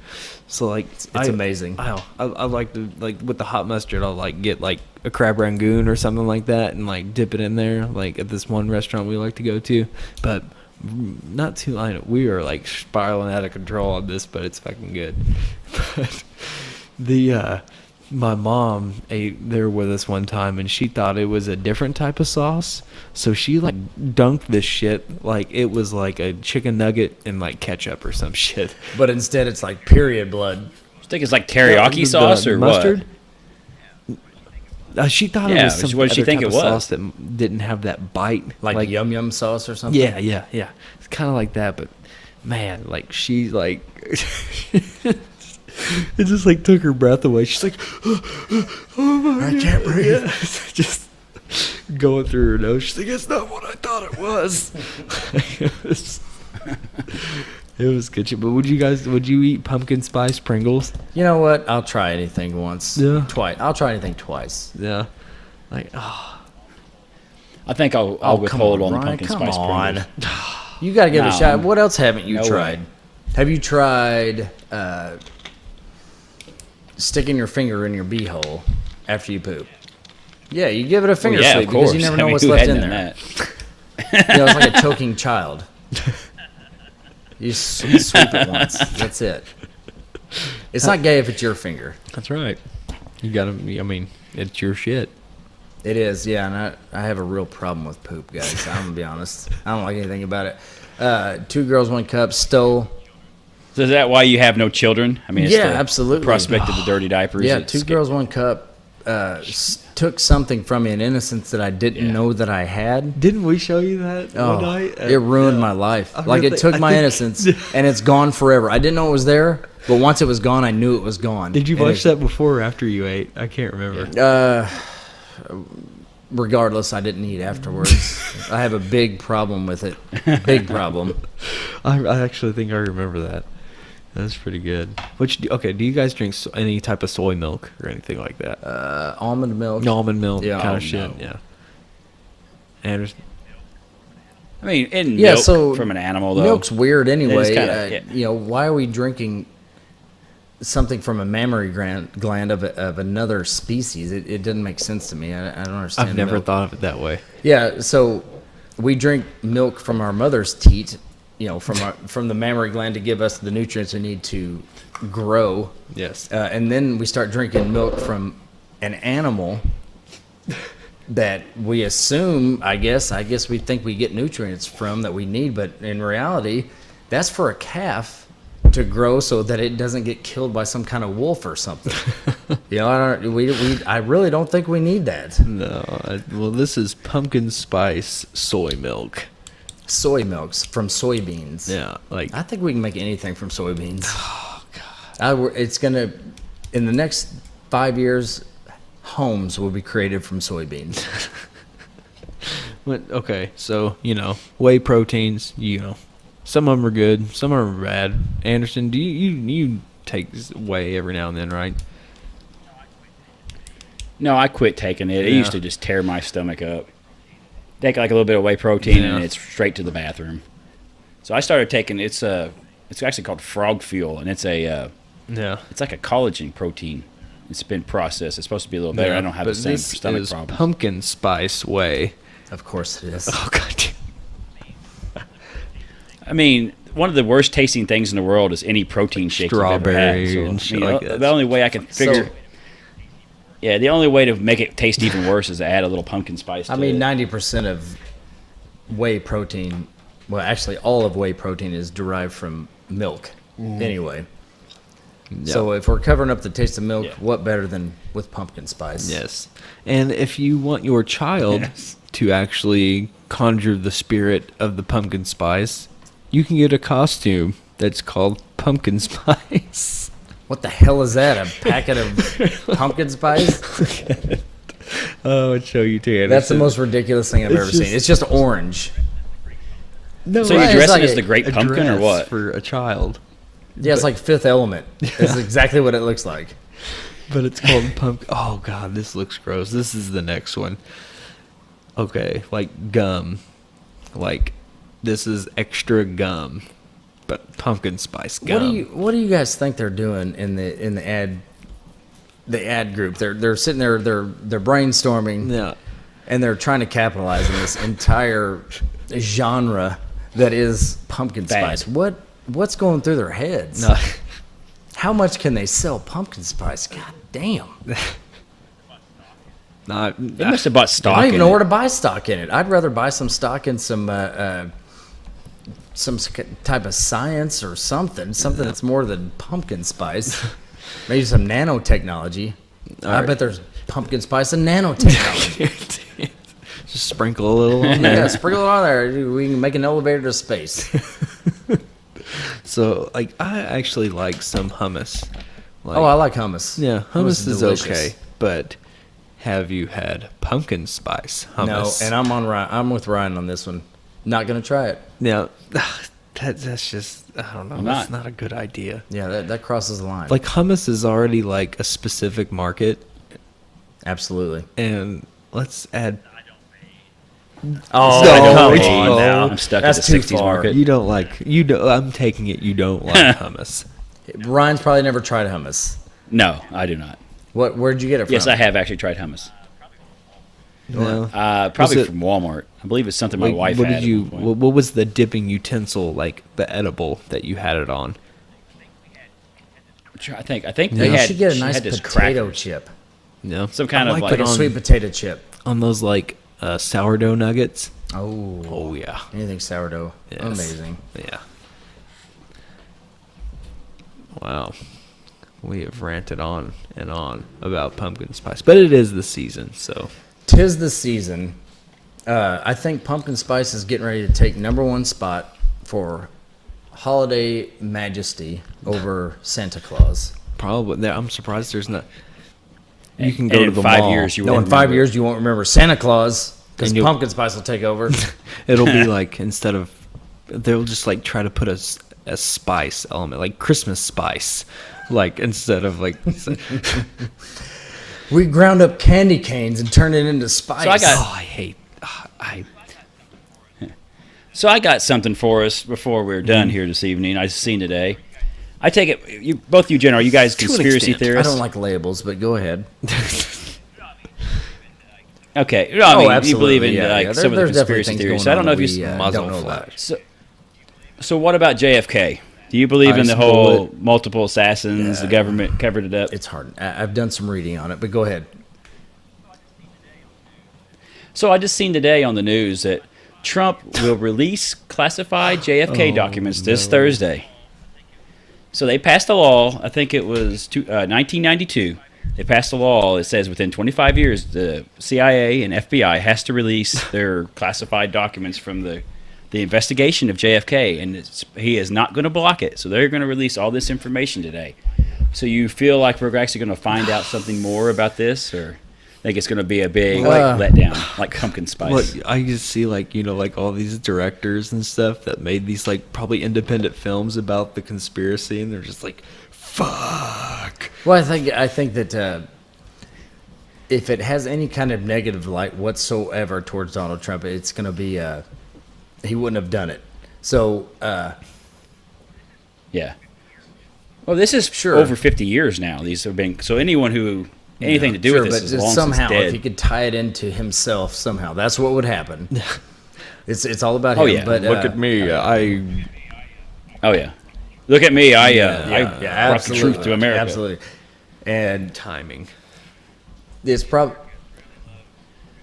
So like, it's amazing. I like to like with the hot mustard. I'll like get like a crab rangoon or something like that, and like dip it in there. Like at this one restaurant we like to go to, but not too. We are like spiraling out of control on this, but it's fucking good. But my mom ate there with us one time, and she thought it was a different type of sauce. So she like dunked this shit like it was like a chicken nugget and like ketchup or some shit. But instead, it's like period blood. You think it's like teriyaki The sauce or mustard? what? She thought it Yeah, was but some what did she other think type it of was? sauce that didn't have that bite. Like yum yum sauce or something? Yeah. It's kind of like that, but man, like she like it just like took her breath away. She's like, oh my I can't breathe. Yeah. Just going through her nose. She's like, it's not what I thought it was. It was good shit. But would you eat pumpkin spice Pringles? You know what? I'll try anything once. Yeah. Twice. I'll try anything twice. Yeah. Like, oh, I think I'll come withhold on, on the Brian, pumpkin come spice on. Pringles. You got to give it a No. shot. What else haven't you No tried? way. Have you tried sticking your finger in your beehole after you poop? Yeah, you give it a finger Well, yeah, sweep of course. because you never know I mean, what's who left hadn't in done there. that? It's like a choking child. You sweep it once. That's it. It's not gay if it's your finger. that's right. You gotta. I mean, it's your shit. It is, yeah, and I have a real problem with poop, guys. I'm gonna be honest. I don't like anything about it. 2 girls, 1 cup. Stole. So is that why you have no children? I mean, it's Yeah, the absolutely. prospect of the dirty diapers. Yeah, It's 2 girls, 1 cup. Took something from me, an innocence that I didn't Yeah. know that I had. Didn't we show you that Oh, one night? it ruined my life. I Like really- it took I my think- innocence, and it's gone forever. I didn't know it was there, but once it was gone, I knew it was gone. Did you And watch it- that before or after you ate? I can't remember. Regardless, I didn't eat afterwards. I have a big problem with it. Big problem. I actually think I remember that. That's pretty good. Do you guys drink any type of soy milk or anything like that? Almond milk. Almond milk Yeah, kind oh, of shit. no. Yeah. And I mean, in Yeah, milk so from an animal, though. Milk's weird anyway. kinda- yeah. Why are we drinking something from a mammary gland of another species? It doesn't make sense to me. I don't understand. I've never milk. thought of it that way. Yeah, so we drink milk from our mother's teat, from the mammary gland to give us the nutrients we need to grow. Yes. And then we start drinking milk from an animal that we assume, I guess we think we get nutrients from that we need, but in reality, that's for a calf to grow so that it doesn't get killed by some kind of wolf or something. I really don't think we need that. No. Well, this is pumpkin spice soy milk. Soy milks from soybeans. Yeah, like I think we can make anything from soybeans. Oh God! It's gonna in the next 5 years, homes will be created from soybeans. But, okay, so whey proteins. Some of them are good, some of them are bad. Anderson, do you take whey every now and then, right? No, I quit taking it. It used to just tear my stomach up. Take like a little bit of whey protein and it's straight to the bathroom. So I started taking it's actually called frog fuel, and it's it's like a collagen protein. It's been processed. It's supposed to be a little better. I don't have the same stomach is problems. Pumpkin spice whey. Of course it is. Oh God. I mean, one of the worst tasting things in the world is any protein shake you've ever had. Strawberry and shit like that. The only way I can figure, the only way to make it taste even worse is to add a little pumpkin spice to it. 90% of whey protein, well, actually all of whey protein is derived from milk anyway. Yep. So if we're covering up the taste of milk, what better than with pumpkin spice? Yes. And if you want your child to actually conjure the spirit of the pumpkin spice, you can get a costume that's called pumpkin spice. What the hell is that? A packet of pumpkin spice? Oh, I'd show you too. That's the most ridiculous thing I've ever seen. It's just orange. No, so you're dressing as the great pumpkin or what? For a child. Yeah, it's like Fifth Element. It's exactly what it looks like. But it's called pumpkin. Oh, God, this looks gross. This is the next one. Okay, like gum. Like, this is extra gum, but pumpkin spice gum. What do you guys think they're doing in the ad group? They're sitting there, they're brainstorming, and they're trying to capitalize on this entire genre that is pumpkin spice. What's going through their heads? No. How much can they sell pumpkin spice? God damn. They must have bought stock. I don't even know where to buy stock in it. I'd rather buy some stock in some type of science or something that's more than pumpkin spice. Maybe some nanotechnology. I bet there's pumpkin spice and nanotechnology. Just sprinkle a little on there. Yeah, sprinkle it on there. We can make an elevator to space. So, I actually like some hummus. I like hummus. Yeah, hummus is delicious. okay, but have you had pumpkin spice hummus? No, and I'm with Ryan on this one. Not gonna try it. Yeah, that's just, I don't know. That's not a good idea. Yeah, that crosses the line. Like, hummus is already like a specific market. Absolutely. And let's add. Oh, come on on. now. I'm stuck That's at the too 60s far. market. I'm taking it you don't like hummus. Ryan's probably never tried hummus. No, I do not. Where'd you get it from? Yes, I have actually tried hummus. No. Probably from Walmart. I believe it's something my wife what had. did what was the dipping utensil, like the edible that you had it on? I think You they had. should get a she nice had this potato cracker. chip. No, Some kind of like Like it a on, sweet potato chip. on those like sourdough nuggets. Oh Yeah, anything sourdough. Yes. Amazing. yeah. Wow, we have ranted on and on about pumpkin spice, but it is the season, so 'Tis the season. I think pumpkin spice is getting ready to take #1 spot for holiday majesty over Santa Claus. probably. I'm surprised there's not. You And- can go and to in the 5 mall. years, you No, in won't 5 remember. years you won't remember Santa Claus because And you'll- pumpkin spice will take over. It'll be like, instead of, they'll just like try to put a spice element, like Christmas spice, like instead of like. We ground up candy canes and turned it into spice. So I got- Oh, I hate. So I got something for us before we're done here this evening. I seen today. I take it, both you, Jen, are you guys To an conspiracy extent. I theorists? don't like labels, but go ahead. Okay, no, I mean, you absolutely, believe in yeah, like yeah. some of the There's definitely conspiracy things theories. going So I don't on know if that you. we, Muzzle don't know flash. about. So what about JFK? Do you believe in the Ice whole bullet. multiple assassins? The government covered it up. It's hard. I've done some reading on it, but go ahead. So I just seen today on the news that Trump will release classified JFK documents this Thursday. So they passed a law, I think it was 1992. They passed a law that says within 25 years, the CIA and FBI has to release their classified documents from the investigation of JFK, and he is not going to block it. So they're going to release all this information today. So you feel like we're actually going to find out something more about this, or think it's going to be a big letdown, like pumpkin spice? I just see like all these directors and stuff that made these like probably independent films about the conspiracy, and they're just like, fuck. Well, I think that if it has any kind of negative light whatsoever towards Donald Trump, it's going to be he wouldn't have done it. So yeah. Well, this is over 50 years now. These have been anyone who anything to do with this is long somehow, since dead. if he could tie it into himself somehow, that's what would happen. It's all about him. Oh, yeah. But Look at me. Oh yeah. Look at me. I brought the truth to America. Absolutely. And timing. it's probably.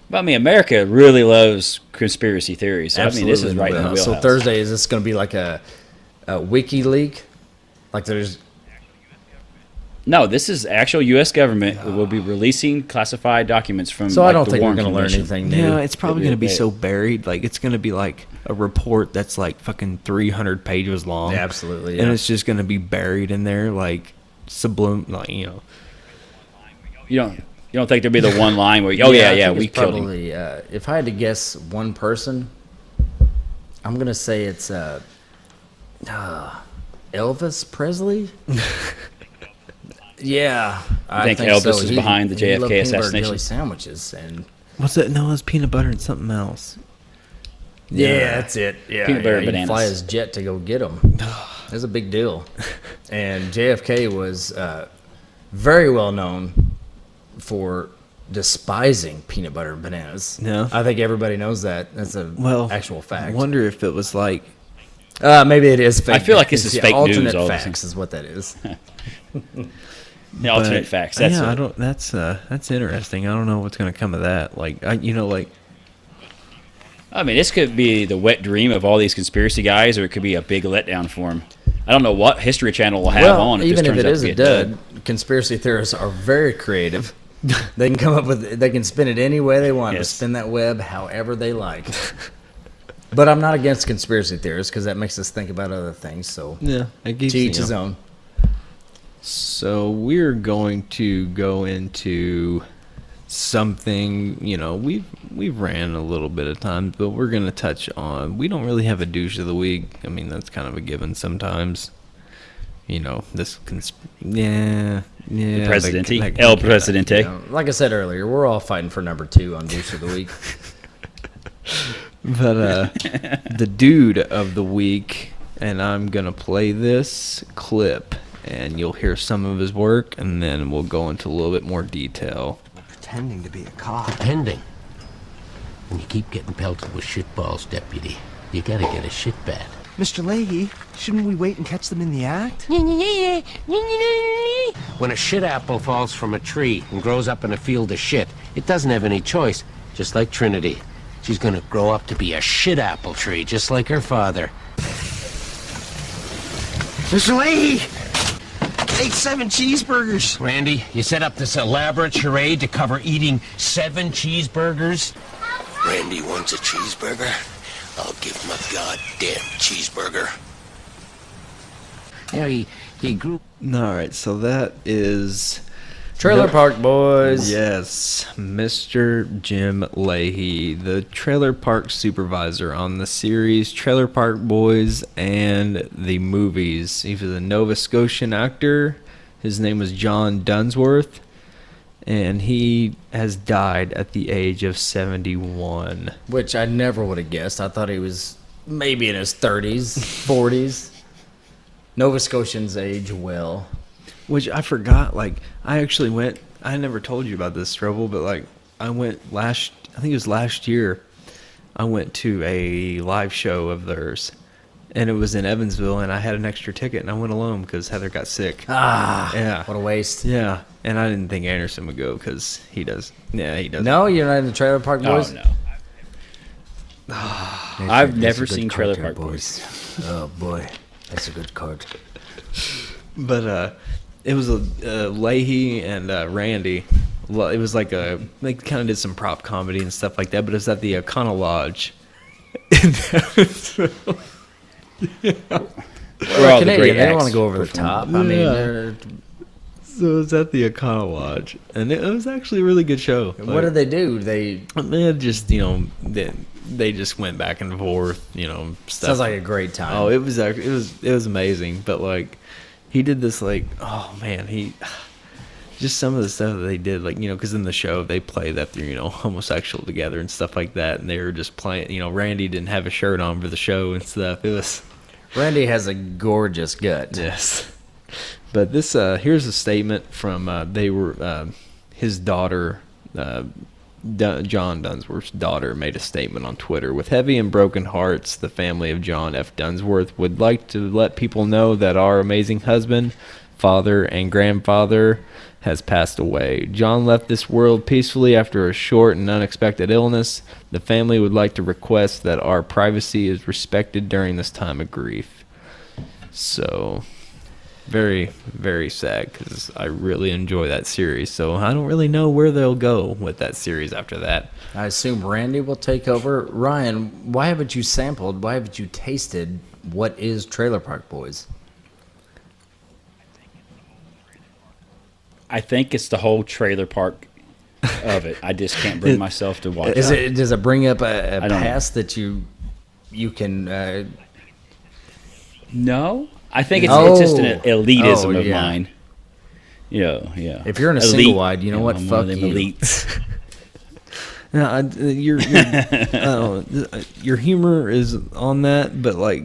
But I mean, America really loves conspiracy theories. So, I mean, this is right in the wheelhouse. So Thursday, is this going to be like a WikiLeaks? Like there's. No, this is actual U.S. government will be releasing classified documents from. So I don't the think we're Warren going to learn Commission. anything new. Yeah, it's probably going to be so buried. Like it's going to be like a report that's like fucking 300 pages long. Yeah, absolutely. And Yeah. it's just going to be buried in there, like sublime, like You don't think there'll be the one line where I we think killed him. probably, if I had to guess one person, I'm going to say it's Elvis Presley. Yeah, I think Elvis is behind the he loved JFK peanut butter assassination. jelly sandwiches, and what's that? No, it's peanut butter and something else. yeah, that's it. Yeah, Peanut butter and he'd bananas. fly his jet to go get them. That's a big deal. And JFK was very well known for despising peanut butter and bananas. Yeah. I think everybody knows that. That's a actual fact. I wonder if it was like Maybe it is fake. I feel like this is fake news, alternate all of a facts is what that is. The alternate facts. That's yeah, it. I don't. That's interesting. I don't know what's going to come of that. Like I mean, this could be the wet dream of all these conspiracy guys, or it could be a big letdown for them. I don't know what History Channel will have on. Even if this it turns is out a to be dud, conspiracy theorists are very creative. They can come up with. They can spin it any way they want. To Yes. spin that web however they like. But I'm not against conspiracy theorists because that makes us think about other things. So yeah, I to each his own. So we're going to go into something. We've ran a little bit of time, but we're going to touch on. We don't really have a douche of the week. I mean, that's kind of a given sometimes. This the Presidente, El Presidente. Like I said earlier, we're all fighting for number 2 on douche of the week. But the dude of the week, and I'm going to play this clip, and you'll hear some of his work, and then we'll go into a little bit more detail. Pretending to be a cop. Pretending. And you keep getting pelted with shitballs, deputy. You gotta get a shit bat. Mr. Leahy, shouldn't we wait and catch them in the act? When a shit apple falls from a tree and grows up in a field of shit, it doesn't have any choice, just like Trinity. She's gonna grow up to be a shit apple tree, just like her father. Mr. Leahy! Ate 7 cheeseburgers. Randy, you set up this elaborate charade to cover eating 7 cheeseburgers? Randy wants a cheeseburger? I'll give him a goddamn cheeseburger. Yeah, he grew... All right, so that is... Trailer Park Boys. Yes, Mr. Jim Leahy, the Trailer Park supervisor on the series Trailer Park Boys and the movies. He was a Nova Scotian actor. His name was John Dunsworth, and he has died at the age of 71. Which I never would have guessed. I thought he was maybe in his 30s, 40s. Nova Scotians age well. Which I forgot, I actually went, I never told you about this, Strobel, but, I went I think it was last year, I went to a live show of theirs, and it was in Evansville, and I had an extra ticket, and I went alone because Heather got sick. Yeah. What a waste. Yeah, and I didn't think Anderson would go because he does. Yeah, he does. No, you're not in the Trailer Park Boys? Oh, no. I've never seen Trailer Park Boys. Oh boy, that's a good card. But it was Leahy and Randy. It was like they kind of did some prop comedy and stuff like that. But it was at the Econo Lodge. We're all the Canadian, great they don't acts want to go over the top. I mean, Yeah. So it was at the Econo Lodge, and it was actually a really good show. what did they do? They They just, they just went back and forth, stuff. sounds like a great time. Oh, it was amazing. But like, he did this oh man, just some of the stuff that they did, because in the show they play that they're homosexual together and stuff like that, and they were just playing. Randy didn't have a shirt on for the show and stuff. It was Randy has a gorgeous gut. yes. But this here's a statement from his daughter. John Dunsworth's daughter made a statement on Twitter. With heavy and broken hearts, the family of John F. Dunsworth would like to let people know that our amazing husband, father, and grandfather has passed away. John left this world peacefully after a short and unexpected illness. The family would like to request that our privacy is respected during this time of grief. So, very, very sad, because I really enjoy that series. So I don't really know where they'll go with that series after that. I assume Randy will take over. Ryan, why haven't you sampled? Why haven't you tasted what is Trailer Park Boys? I think it's the whole trailer park of it. I just can't bring myself to watch it. Does it bring up a I don't know. past that you can? No, I think it's just an elitism of yeah. mine. Yeah. If you're in a Elite, single wide, you know what? I'm Fuck one of them you. elites. No, your humor is on that, but I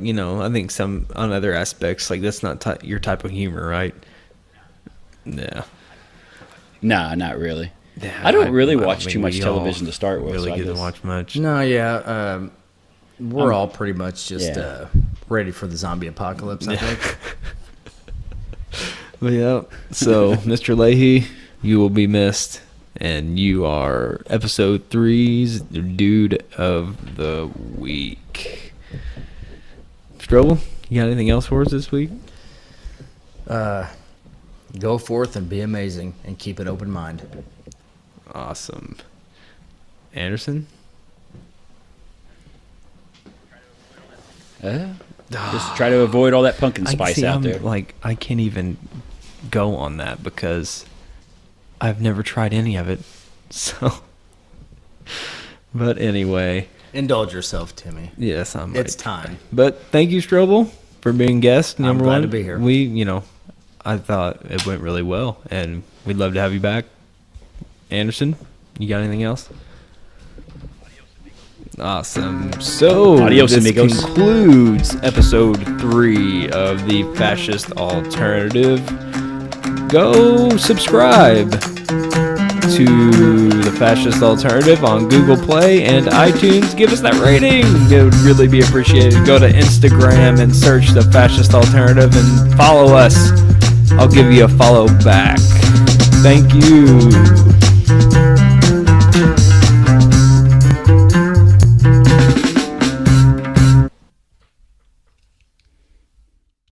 think some on other aspects, that's not your type of humor, right? Yeah. Nah, not really. Yeah, I don't really I watch think too much we television all to start with. Really so I didn't guess- watch much. No, yeah. We're all pretty much just Yeah. ready for the zombie apocalypse. I think. But yeah, so Mr. Leahy, you will be missed, and you are episode 3's Dude of the Week. Strobel, you got anything else for us this week? Go forth and be amazing, and keep an open mind. Awesome. Anderson? Just try to avoid all that pumpkin spice out there. I can't even go on that because I've never tried any of it. So, but anyway, Indulge yourself, Timmy. yes, I'm. It's time. But thank you, Strobel, for being guest number glad one. to be here. I thought it went really well, and we'd love to have you back. Anderson, you got anything else? Awesome. So, Adios, this amigos. concludes episode 3 of the Fascist Alternative. Go subscribe to the Fascist Alternative on Google Play and iTunes. Give us that rating. It would really be appreciated. Go to Instagram and search the Fascist Alternative and follow us. I'll give you a follow back. Thank you.